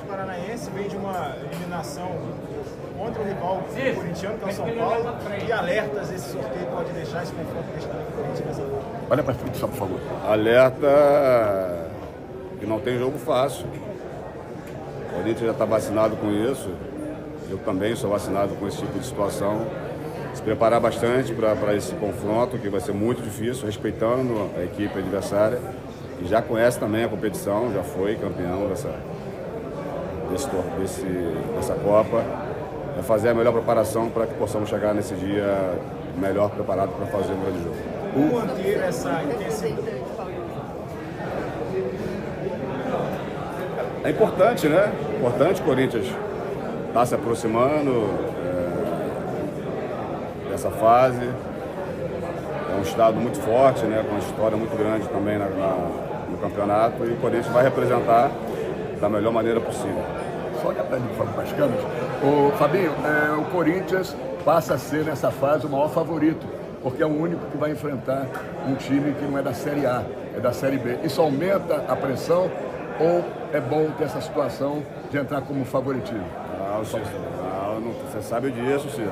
Atlético Paranaense vem de uma eliminação contra o rival corintiano, que é o São Paulo. Que alertas esse sorteio pode deixar, esse confronto deixar o Corinthians nessa volta? Olha para frente só, por favor. Alerta que não tem jogo fácil. O Corinthians já está vacinado com isso. Eu também sou vacinado com esse tipo de situação. Se preparar bastante para esse confronto, que vai ser muito difícil, respeitando a equipe adversária. E já conhece também a competição, já foi campeão dessa Copa. É fazer a melhor preparação para que possamos chegar nesse dia melhor preparado para fazer um grande jogo. Como manter essa intensidade? É importante, né? Importante o Corinthians estar se aproximando dessa fase. É um estado muito forte, né? Com uma história muito grande também no campeonato, e o Corinthians vai representar da melhor maneira possível. Só olha para ele, por favor, para as câmeras. Ô, Fabinho, o Corinthians passa a ser nessa fase o maior favorito, porque é o único que vai enfrentar um time que não é da Série A, é da Série B. Isso aumenta a pressão ou é bom ter essa situação de entrar como favoritivo? Não, Cícero, você sabe disso, Cícero.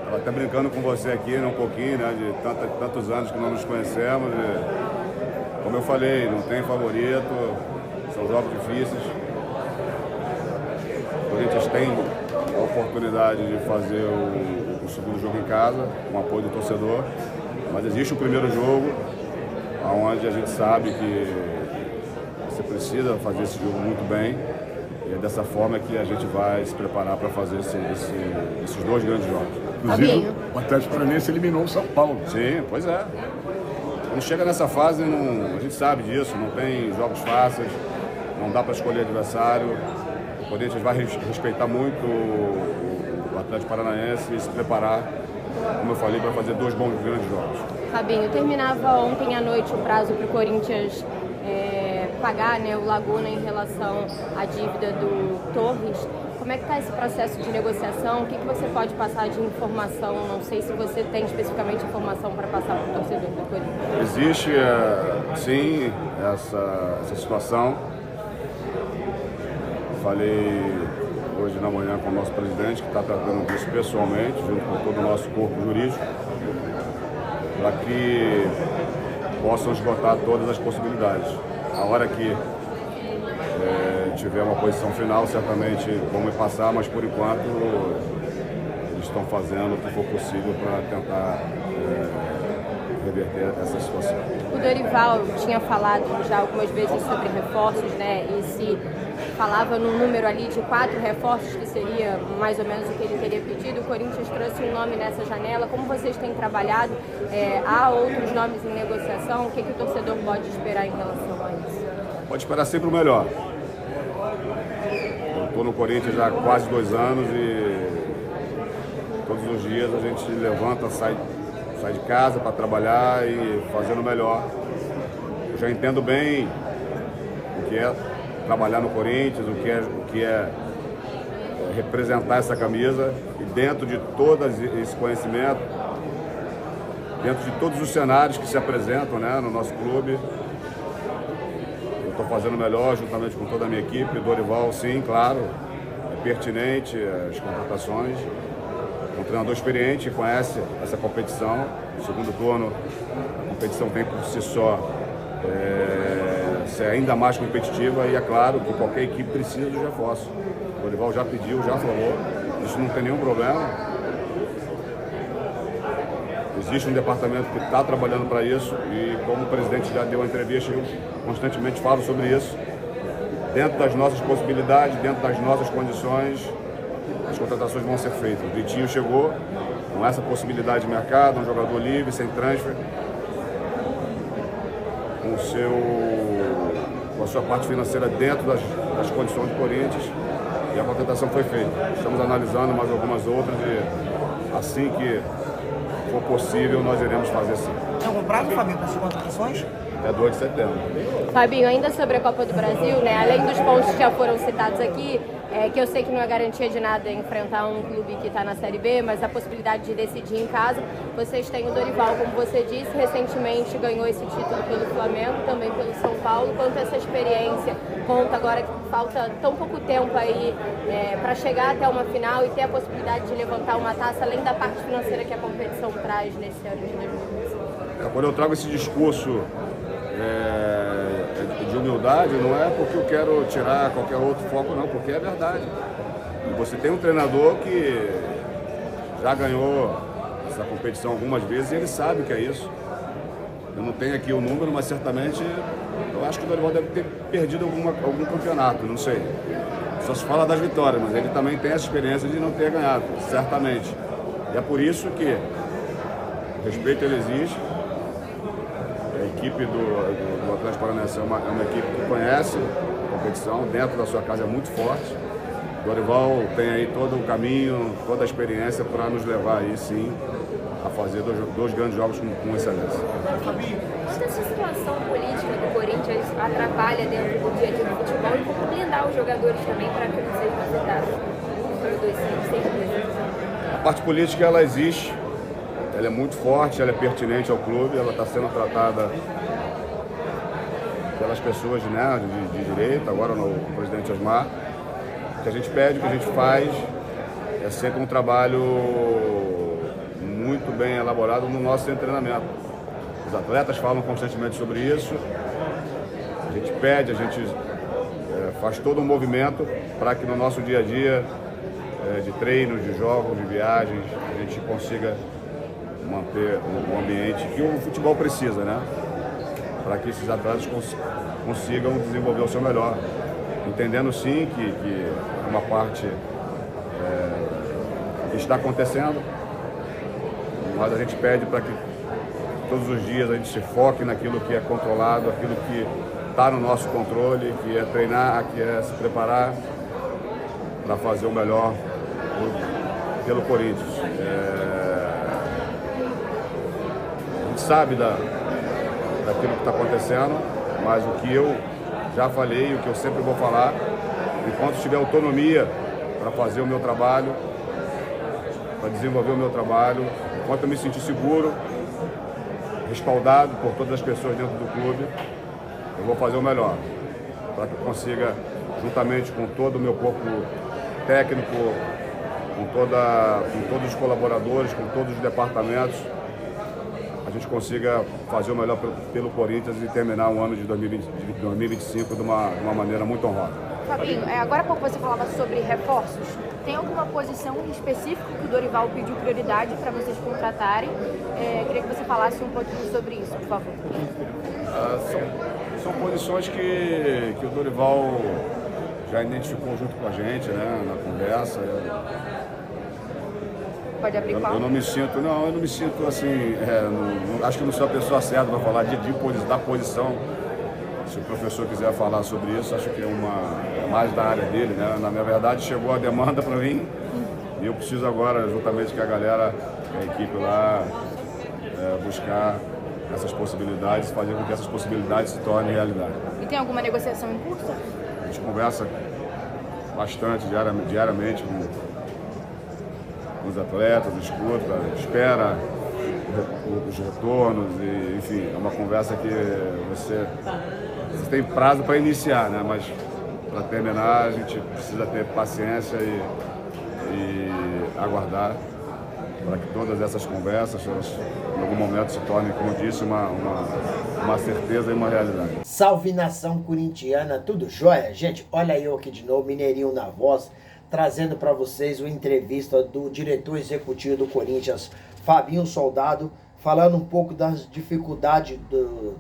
Estava até brincando com você aqui, né, um pouquinho, né, de tantos anos que não nos conhecemos. E, como eu falei, não tem favorito, são jogos difíceis. O Corinthians tem a oportunidade de fazer o segundo jogo em casa, com apoio do torcedor, mas existe o primeiro jogo, onde a gente sabe que você precisa fazer esse jogo muito bem, e é dessa forma que a gente vai se preparar para fazer esses dois grandes jogos. Inclusive, o Atlético Paranaense eliminou o São Paulo. Sim, pois é. Quando chega nessa fase, a gente sabe disso, não tem jogos fáceis, não dá para escolher adversário. O Corinthians vai respeitar muito o Atlético Paranaense e se preparar, como eu falei, para fazer dois bons grandes jogos. Fabinho, terminava ontem à noite o prazo para o Corinthians pagar, né, o Laguna em relação à dívida do Torres. Como é que está esse processo de negociação? O que você pode passar de informação? Não sei se você tem especificamente informação para passar para o torcedor do Corinthians. Existe, sim, essa situação. Falei hoje na manhã com o nosso presidente, que está tratando disso pessoalmente, junto com todo o nosso corpo jurídico, para que possam esgotar todas as possibilidades. A hora que tiver uma posição final, certamente vão me passar, mas por enquanto eles estão fazendo o que for possível para tentar reverter essa situação. O Dorival tinha falado já algumas vezes sobre reforços, né? E se falava num número ali de 4 reforços, que seria mais ou menos o que ele teria pedido. O Corinthians trouxe um nome nessa janela. Como vocês têm trabalhado? Há outros nomes em negociação? O que o torcedor pode esperar em relação a isso? Pode esperar sempre o melhor. Eu estou no Corinthians já há quase 2 anos e todos os dias a gente levanta, sai de casa para trabalhar e fazer o melhor. Eu já entendo bem o que é trabalhar no Corinthians, o que é representar essa camisa, e dentro de todo esse conhecimento, dentro de todos os cenários que se apresentam, né, no nosso clube, eu estou fazendo o melhor juntamente com toda a minha equipe. Dorival, sim, claro, é pertinente as contratações. Um treinador experiente, conhece essa competição. No segundo turno, a competição tem por si só ser ainda mais competitiva, e é claro que qualquer equipe precisa de reforço. O Dorival já pediu, já falou, isso não tem nenhum problema. Existe um departamento que está trabalhando para isso, e como o presidente já deu uma entrevista, eu constantemente falo sobre isso. Dentro das nossas possibilidades, dentro das nossas condições, as contratações vão ser feitas. O Vitinho chegou com essa possibilidade de mercado, um jogador livre, sem transfer, com a sua parte financeira dentro das condições do Corinthians, e a contratação foi feita. Estamos analisando mais algumas outras e assim que for possível nós iremos fazer sim. Tem algum prazo, Fabinho, para as contratações? Até 2 de setembro. Fabinho, ainda sobre a Copa do Brasil, né, além dos pontos que já foram citados aqui, que eu sei que não é garantia de nada enfrentar um clube que está na Série B, mas a possibilidade de decidir em casa, vocês têm o Dorival, como você disse, recentemente ganhou esse título pelo Flamengo, também pelo São Paulo. Quanto a essa experiência conta agora que falta tão pouco tempo aí para chegar até uma final e ter a possibilidade de levantar uma taça, além da parte financeira que a competição traz nesse ano de 2020? Quando eu trago esse discurso de humildade, não é porque eu quero tirar qualquer outro foco, não, porque é verdade. E você tem um treinador que já ganhou essa competição algumas vezes e ele sabe o que é isso. Eu não tenho aqui o número, mas certamente eu acho que o Dorival deve ter perdido algum campeonato, não sei. Só se fala das vitórias, mas ele também tem essa experiência de não ter ganhado, certamente. E é por isso que o respeito ele existe. A equipe do Atlético Paranaense é uma equipe que conhece a competição, dentro da sua casa é muito forte. O Dorival tem aí todo o caminho, toda a experiência para nos levar aí sim a fazer dois grandes jogos com excelência. Quanto essa situação política do Corinthians atrapalha dentro do dia a dia do futebol e como blindar os jogadores também para que não sejam afetados por 2 A parte política ela existe, ela é muito forte, ela é pertinente ao clube, ela está sendo tratada pelas pessoas de direita, agora no presidente Osmar. O que a gente pede, o que a gente faz é sempre um trabalho muito bem elaborado no nosso treinamento. Os atletas falam constantemente sobre isso, a gente pede, a gente faz todo um movimento para que no nosso dia a dia, de treinos, de jogos, de viagens, a gente consiga manter o ambiente que o futebol precisa, né? Para que esses atletas consigam desenvolver o seu melhor. Entendendo sim que uma parte está acontecendo, mas a gente pede para que todos os dias a gente se foque naquilo que é controlado, aquilo que está no nosso controle, que é treinar, que é se preparar para fazer o melhor pelo Corinthians. A gente sabe daquilo que está acontecendo, mas o que eu já falei, o que eu sempre vou falar, enquanto tiver autonomia para fazer o meu trabalho, para desenvolver o meu trabalho, enquanto eu me sentir seguro, respaldado por todas as pessoas dentro do clube, eu vou fazer o melhor, para que eu consiga, juntamente com todo o meu corpo técnico, com todos os colaboradores, com todos os departamentos, a gente consiga fazer o melhor pelo Corinthians e terminar o ano de 2025 de uma maneira muito honrosa. Fabinho, agora há pouco você falava sobre reforços. Tem alguma posição específica que o Dorival pediu prioridade para vocês contratarem? Queria que você falasse um pouquinho sobre isso, por favor. São posições que o Dorival já identificou junto com a gente, né, na conversa. Pode abrir qual? Eu não me sinto assim, acho que não sou a pessoa certa para falar da posição. Se o professor quiser falar sobre isso, acho que é mais da área dele, né? Na minha verdade, chegou a demanda para mim e eu preciso agora, juntamente com a galera, a equipe lá, buscar essas possibilidades, fazer com que essas possibilidades se tornem realidade. E tem alguma negociação em curso? A gente conversa bastante, diariamente com os atletas, escuta, espera os retornos, e, enfim, é uma conversa que você tem prazo para iniciar, né? Mas para terminar a gente precisa ter paciência e aguardar para que todas essas conversas, em algum momento, se tornem, como eu disse, uma certeza e uma realidade. Salve nação corintiana, tudo jóia? Gente, olha eu aqui de novo, Mineirinho na voz, trazendo para vocês uma entrevista do diretor executivo do Corinthians, Fabinho Soldado, falando um pouco das dificuldades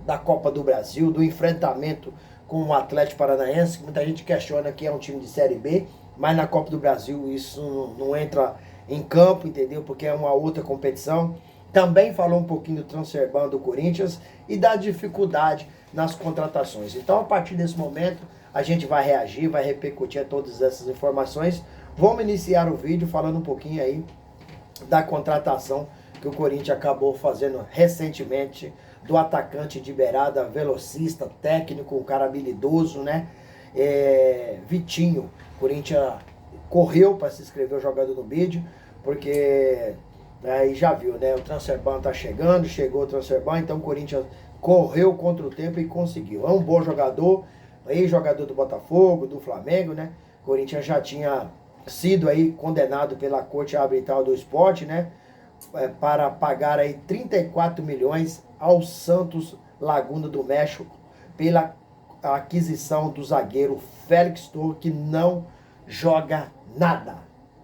da Copa do Brasil, do enfrentamento com o Atlético Paranaense, que muita gente questiona que é um time de Série B, mas na Copa do Brasil isso não entra em campo, entendeu? Porque é uma outra competição. Também falou um pouquinho do transfer ban do Corinthians e da dificuldade nas contratações. Então, a partir desse momento, a gente vai reagir, vai repercutir todas essas informações. Vamos iniciar o vídeo falando um pouquinho aí da contratação que o Corinthians acabou fazendo recentemente do atacante de beirada, velocista, técnico, um cara habilidoso, né? Vitinho. O Corinthians correu para se inscrever o jogador no vídeo, porque aí já viu, né? O transfer ban tá chegou o transfer ban, então o Corinthians correu contra o tempo e conseguiu. É um bom jogador, ex-jogador do Botafogo, do Flamengo, né? O Corinthians já tinha sido aí condenado pela Corte Arbitral do Esporte, né? Para pagar aí 34 milhões ao Santos Laguna do México pela aquisição do zagueiro Félix Torres, que não joga nada.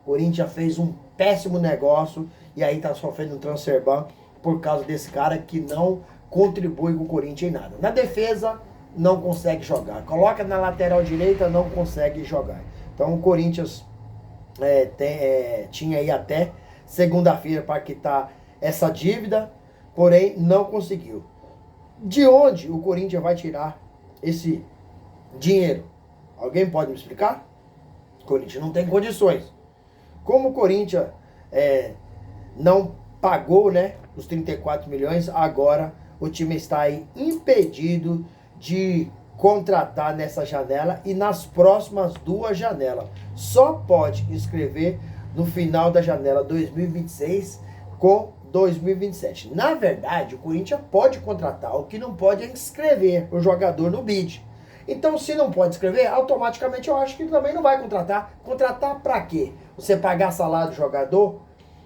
O Corinthians fez um péssimo negócio e aí tá sofrendo um transfer ban por causa desse cara que não contribui com o Corinthians em nada. Na defesa, não consegue jogar. Coloca na lateral direita, não consegue jogar. Então o Corinthians tinha aí até segunda-feira para quitar essa dívida, porém não conseguiu. De onde o Corinthians vai tirar esse dinheiro? Alguém pode me explicar? O Corinthians não tem condições. Como o Corinthians não pagou, né, os 34 milhões, agora o time está aí impedido de contratar nessa janela e nas próximas 2 janelas. Só pode inscrever no final da janela 2026 com 2027. Na verdade, o Corinthians pode contratar, o que não pode é inscrever o jogador no bid. Então, se não pode inscrever, automaticamente eu acho que também não vai contratar. Contratar para quê? Você pagar salário do jogador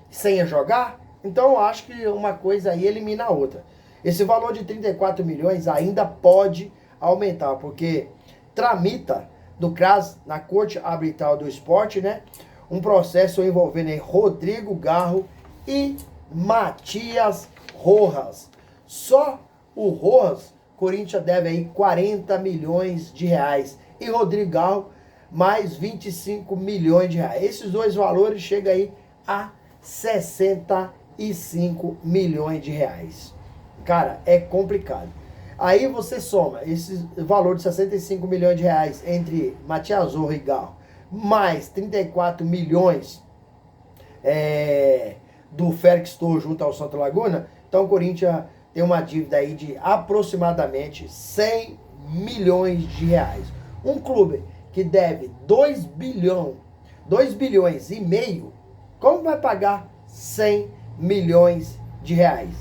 sem jogar? Então, eu acho que uma coisa aí elimina a outra. Esse valor de 34 milhões ainda pode aumentar, porque tramita do CRAS, na Corte Arbitral do Esporte, né, um processo envolvendo aí Rodrigo Garro e Matias Rojas. Só o Rojas, Corinthians deve aí 40 milhões de reais. E Rodrigo Garro, mais 25 milhões de reais. Esses dois valores chegam aí a 65 milhões de reais. Cara, é complicado. Aí você soma esse valor de 65 milhões de reais entre Matias Rojas e Garro, mais 34 milhões do Félix Torres junto ao Santos Laguna. Então o Corinthians tem uma dívida aí de aproximadamente 100 milhões de reais. Um clube que deve 2 bilhões e meio, como vai pagar 100 milhões de reais?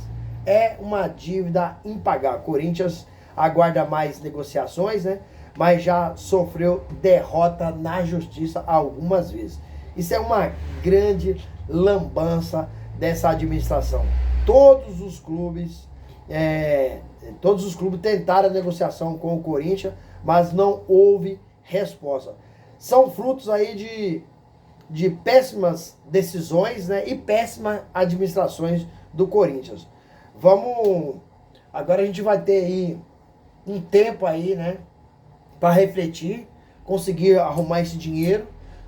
É uma dívida impagável. Corinthians aguarda mais negociações, né? Mas já sofreu derrota na justiça algumas vezes. Isso é uma grande lambança dessa administração. Todos os clubes tentaram a negociação com o Corinthians, mas não houve resposta. São frutos aí de péssimas decisões, né, e péssimas administrações do Corinthians. Agora a gente vai ter aí um tempo aí, né, para refletir, conseguir arrumar esse dinheiro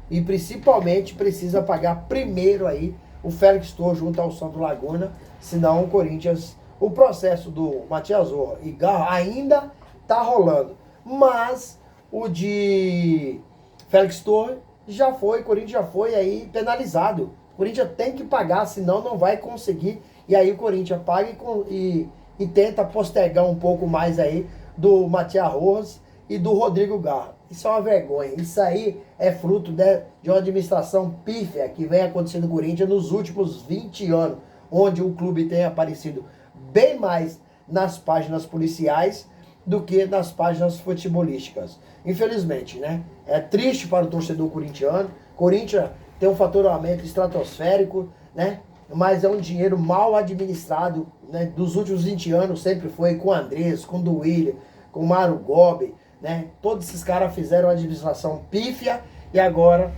e principalmente precisa pagar primeiro aí o Félix Torres junto ao Santos Laguna, senão o Corinthians, o processo do Matias Rojas e Garro ainda tá rolando, mas o de Félix Torres já foi, o Corinthians já foi aí penalizado. O Corinthians tem que pagar, senão não vai conseguir. E aí o Corinthians paga e tenta postergar um pouco mais aí do Matias Rojas e do Rodrigo Garro. Isso é uma vergonha. Isso aí é fruto de uma administração pífia que vem acontecendo no Corinthians nos últimos 20 anos, onde o clube tem aparecido bem mais nas páginas policiais do que nas páginas futebolísticas. Infelizmente, né? É triste para o torcedor corintiano. Corinthians tem um faturamento estratosférico, né? Mas é um dinheiro mal administrado, né? Dos últimos 20 anos sempre foi com o Andrés, com o Duílio, com o Mário Gobi, né? Todos esses caras fizeram uma administração pífia e agora,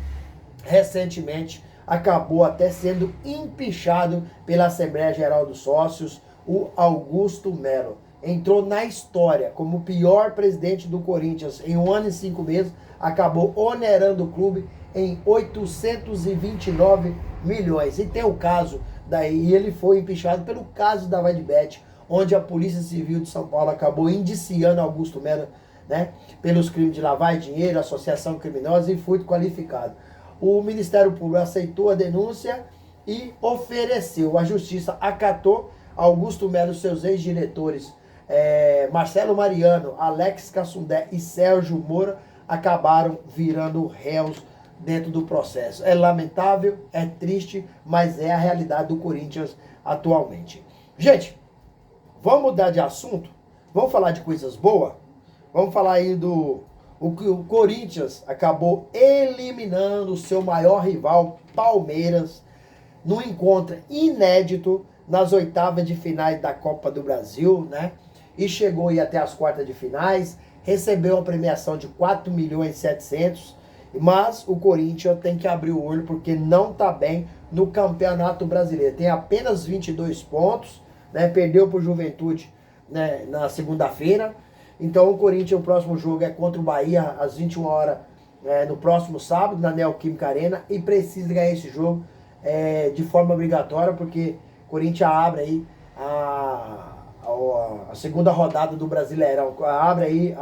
recentemente, acabou até sendo empichado pela Assembleia Geral dos Sócios, o Augusto Melo. Entrou na história como o pior presidente do Corinthians em 1 ano e 5 meses, acabou onerando o clube em 829 milhões. E tem o caso daí, ele foi empichado pelo caso da Vaidbet, onde a Polícia Civil de São Paulo acabou indiciando Augusto Melo, né, pelos crimes de lavagem de dinheiro, associação criminosa e furto qualificado. O Ministério Público aceitou a denúncia e ofereceu. A Justiça acatou. Augusto Melo e seus ex-diretores, Marcelo Mariano, Alex Cassundé e Sérgio Moura, acabaram virando réus dentro do processo. É lamentável, é triste, mas é a realidade do Corinthians atualmente. Gente, vamos mudar de assunto? Vamos falar de coisas boas? Vamos falar aí do O Corinthians acabou eliminando o seu maior rival, Palmeiras, num encontro inédito nas oitavas de finais da Copa do Brasil, né? E chegou aí até as quartas de finais, recebeu uma premiação de 4.700.000, mas o Corinthians tem que abrir o olho porque não está bem no Campeonato Brasileiro. Tem apenas 22 pontos, né? Perdeu para o Juventude, né, na segunda-feira. Então o Corinthians, o próximo jogo é contra o Bahia às 21 horas, no próximo sábado, na Neoquímica Arena, e precisa ganhar esse jogo de forma obrigatória, porque o Corinthians abre aí a segunda rodada do Brasileirão, abre aí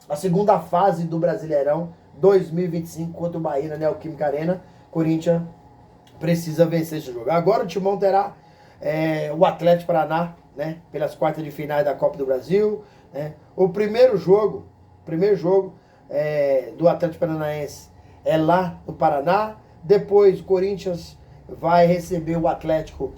a segunda fase do Brasileirão 2025 contra o Bahia na Neoquímica Arena. Corinthians precisa vencer esse jogo. Agora o Timão terá o Atlético Paraná, né, pelas quartas de finais da Copa do Brasil, né? O primeiro jogo do Atlético Paranaense é lá no Paraná. Depois o Corinthians vai receber o Atlético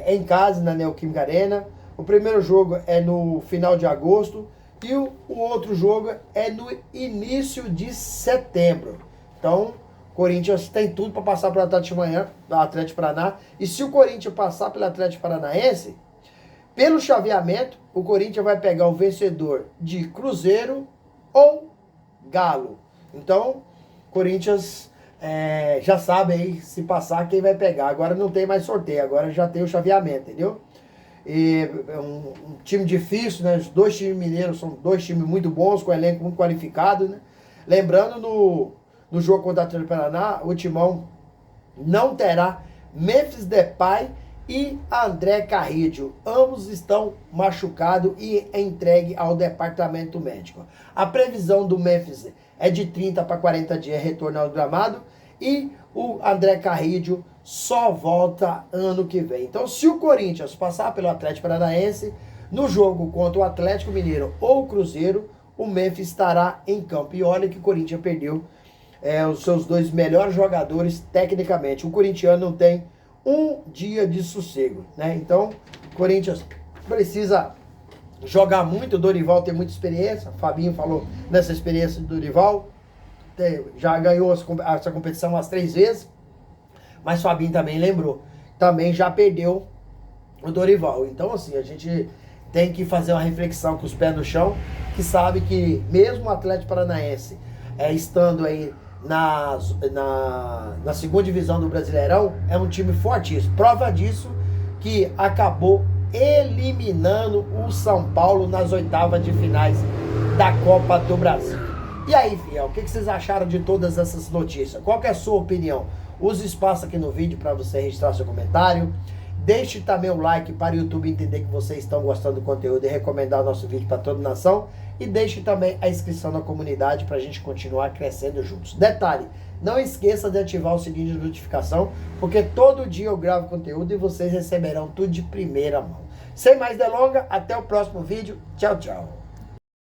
em casa, na Neoquímica Arena. O primeiro jogo é no final de agosto e o outro jogo é no início de setembro. Então, o Corinthians tem tudo para passar pelo Atlético Paraná. E se o Corinthians passar pelo Atlético Paranaense, pelo chaveamento, o Corinthians vai pegar o vencedor de Cruzeiro ou Galo. Então, o Corinthians já sabe aí, se passar, quem vai pegar. Agora não tem mais sorteio, agora já tem o chaveamento, entendeu? E um time difícil, né? Os dois times mineiros são dois times muito bons, com elenco muito qualificado, né? Lembrando, no jogo contra o Atlético Paraná, o Timão não terá Memphis Depay e André Carrillo. Ambos estão machucados e entregue ao departamento médico. A previsão do Memphis é de 30 para 40 dias retornar ao gramado, e o André Carrillo só volta ano que vem. Então, se o Corinthians passar pelo Atlético Paranaense, no jogo contra o Atlético Mineiro ou o Cruzeiro, o Memphis estará em campo. E olha que o Corinthians perdeu os seus dois melhores jogadores tecnicamente. O corintiano não tem um dia de sossego, né? Então, o Corinthians precisa jogar muito. O Dorival tem muita experiência. O Fabinho falou nessa experiência do Dorival. Já ganhou essa competição umas 3 vezes. Mas o Fabinho também lembrou. Também já perdeu o Dorival. Então, assim, a gente tem que fazer uma reflexão com os pés no chão, que sabe que mesmo o Atlético Paranaense estando aí na segunda divisão do Brasileirão, é um time fortíssimo. Prova disso que acabou eliminando o São Paulo nas oitavas de finais da Copa do Brasil. E aí, fiel, o que vocês acharam de todas essas notícias? Qual que é a sua opinião? Use o espaço aqui no vídeo para você registrar seu comentário. Deixe também o like para o YouTube entender que vocês estão gostando do conteúdo e recomendar o nosso vídeo para toda a nação. E deixe também a inscrição na comunidade para a gente continuar crescendo juntos. Detalhe, não esqueça de ativar o sininho de notificação, porque todo dia eu gravo conteúdo e vocês receberão tudo de primeira mão. Sem mais delongas, até o próximo vídeo. Tchau, tchau.